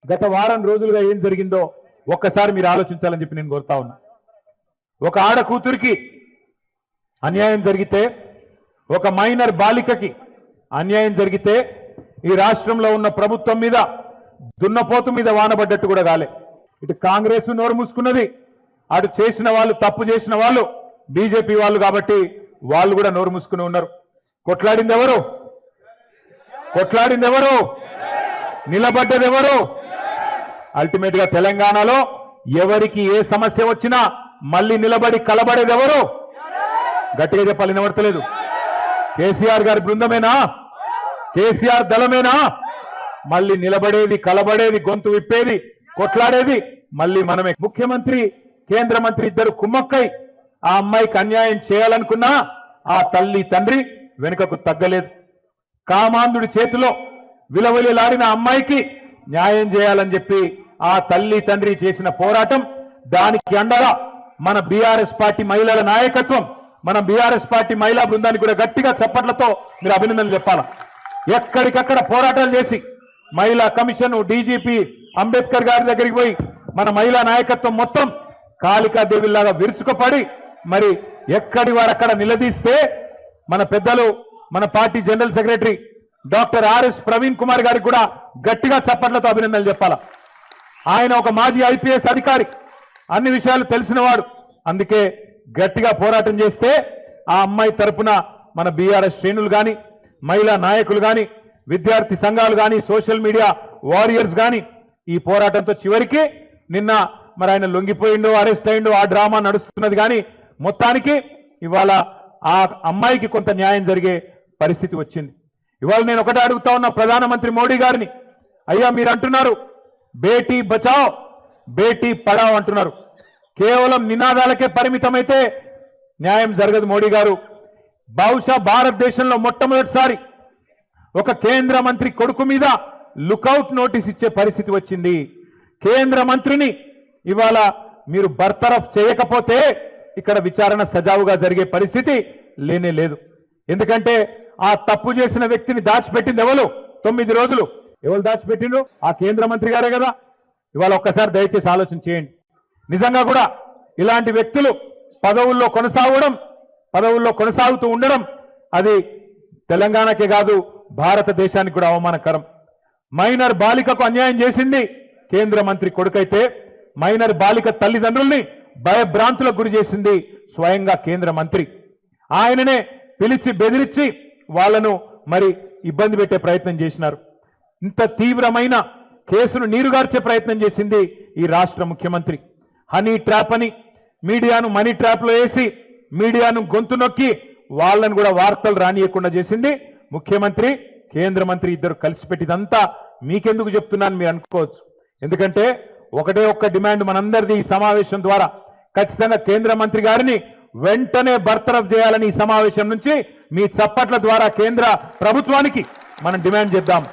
గత వారం రోజులుగా ఏం జరిగిందో ఒక్కసారి మీరు ఆలోచించాలని చెప్పి నేను కోరుతా ఉన్నా. ఒక ఆడ కూతురికి అన్యాయం జరిగితే, ఒక మైనర్ బాలికకి అన్యాయం జరిగితే ఈ రాష్ట్రంలో ఉన్న ప్రభుత్వం మీద దున్నపోతు మీద వానబడ్డట్టు కూడా కాలే. ఇటు కాంగ్రెస్ నోరు మూసుకున్నది, అటు చేసిన వాళ్ళు, తప్పు చేసిన వాళ్ళు బీజేపీ వాళ్ళు కాబట్టి వాళ్ళు కూడా నోరు మూసుకుని ఉన్నారు. కొట్లాడింది ఎవరు? కొట్లాడింది ఎవరు? నిలబడ్డది ఎవరు? అల్టిమేట్ గా తెలంగాణలో ఎవరికి ఏ సమస్య వచ్చినా మళ్ళీ నిలబడి కలబడేది ఎవరు? గట్టిగా చెప్పాలి, వినబడతలేదు. కేసీఆర్ గారి బృందమేనా? కేసీఆర్ దళమేనా? మళ్ళీ నిలబడేది, కలబడేది, గొంతు విప్పేది, కొట్లాడేది మళ్ళీ మనమే. ముఖ్యమంత్రి, కేంద్ర మంత్రి ఇద్దరు కుమ్మక్కై ఆ అమ్మాయికి అన్యాయం చేయాలనుకున్నా ఆ తల్లి తండ్రి వెనుకకు తగ్గలేదు. కామాంధుడి చేతిలో విలవిలలాడిన అమ్మాయికి న్యాయం చేయాలని చెప్పి ఆ తల్లి తండ్రి చేసిన పోరాటం, దానికి అండగా మన బీఆర్ఎస్ పార్టీ మహిళల నాయకత్వం, మన బీఆర్ఎస్ పార్టీ మహిళా బృందానికి కూడా గట్టిగా చప్పట్లతో మీరు అభినందనలు చెప్పాలి. ఎక్కడికక్కడ పోరాటాలు చేసి మహిళా కమిషన్, డీజీపీ అంబేద్కర్ గారి దగ్గరికి పోయి మన మహిళా నాయకత్వం మొత్తం కాళికాదేవిలాగా విరుచుకుపడి మరి ఎక్కడి వారక్కడ నిలదీస్తే మన పెద్దలు, మన party general secretary doctor RS Praveen Kumar గారికి కూడా గట్టిగా చప్పట్లతో అభినందనలు చెప్పాలా. ఆయన ఒక మాజీ ఐపీఎస్ అధికారి, అన్ని విషయాలు తెలిసినవాడు. అందుకే గట్టిగా పోరాటం చేస్తే ఆ అమ్మాయి తరపున మన బీఆర్ఎస్ శ్రేణులు కానీ, మహిళా నాయకులు కానీ, విద్యార్థి సంఘాలు కానీ, సోషల్ మీడియా వారియర్స్ కానీ ఈ పోరాటంతో చివరికి నిన్న మరి ఆయన లొంగిపోయిండో, అరెస్ట్ అయిండో, ఆ డ్రామా నడుస్తున్నది. కానీ మొత్తానికి ఇవాళ ఆ అమ్మాయికి కొంత న్యాయం జరిగే పరిస్థితి వచ్చింది. ఇవాళ నేను ఒకటే అడుగుతా ఉన్నా ప్రధానమంత్రి మోడీ గారిని, అయ్యా మీరు అంటున్నారు బేటీ బచావ్ బేటీ పడావ్ అంటున్నారు, కేవలం నినాదాలకే పరిమితమైతే న్యాయం జరగదు. మోడీ గారు బహుశా భారతదేశంలో మొట్టమొదటిసారి ఒక కేంద్ర మంత్రి కొడుకు మీద లుకౌట్ నోటీస్ ఇచ్చే పరిస్థితి వచ్చింది. కేంద్ర మంత్రిని ఇవాళ మీరు బర్తరఫ్ చేయకపోతే ఇక్కడ విచారణ సజావుగా జరిగే పరిస్థితి లేనే లేదు. ఎందుకంటే ఆ తప్పు చేసిన వ్యక్తిని దాచిపెట్టింది ఎవరు? 9 రోజులు ఎవరు దాచిపెట్టిండ్రు? ఆ కేంద్ర మంత్రి గారే కదా. ఇవాళ ఒక్కసారి దయచేసి ఆలోచన చేయండి. నిజంగా కూడా ఇలాంటి వ్యక్తులు పదవుల్లో కొనసాగుతూ ఉండడం అది తెలంగాణకే కాదు భారతదేశానికి కూడా అవమానకరం. మైనర్ బాలికకు అన్యాయం చేసింది కేంద్ర మంత్రి కొడుకైతే, మైనర్ బాలిక తల్లిదండ్రుల్ని భయభ్రాంతులకు గురి చేసింది స్వయంగా కేంద్ర మంత్రి. ఆయననే పిలిచి బెదిరించి వాళ్లను మరి ఇబ్బంది పెట్టే ప్రయత్నం చేసినారు. ఇంత తీవ్రమైన కేసును నీరుగార్చే ప్రయత్నం చేసింది ఈ రాష్ట్ర ముఖ్యమంత్రి. హనీ ట్రాప్ అని మీడియాను మనీ ట్రాప్ లో వేసి మీడియాను గొంతు నొక్కి వాళ్ళను కూడా వార్తలు రానియకుండా చేసింది ముఖ్యమంత్రి, కేంద్ర మంత్రి ఇద్దరు కలిసిపెట్టిదంతా మీకెందుకు చెప్తున్నాను మీరు అనుకోవచ్చు. ఎందుకంటే ఒకటే ఒక్క డిమాండ్ మనందరిది ఈ సమావేశం ద్వారా, ఖచ్చితంగా కేంద్ర మంత్రి గారిని వెంటనే బర్తరఫ్ చేయాలని ఈ సమావేశం నుంచి మీ చప్పట్ల ద్వారా కేంద్ర ప్రభుత్వానికి మనం డిమాండ్ చేద్దాం.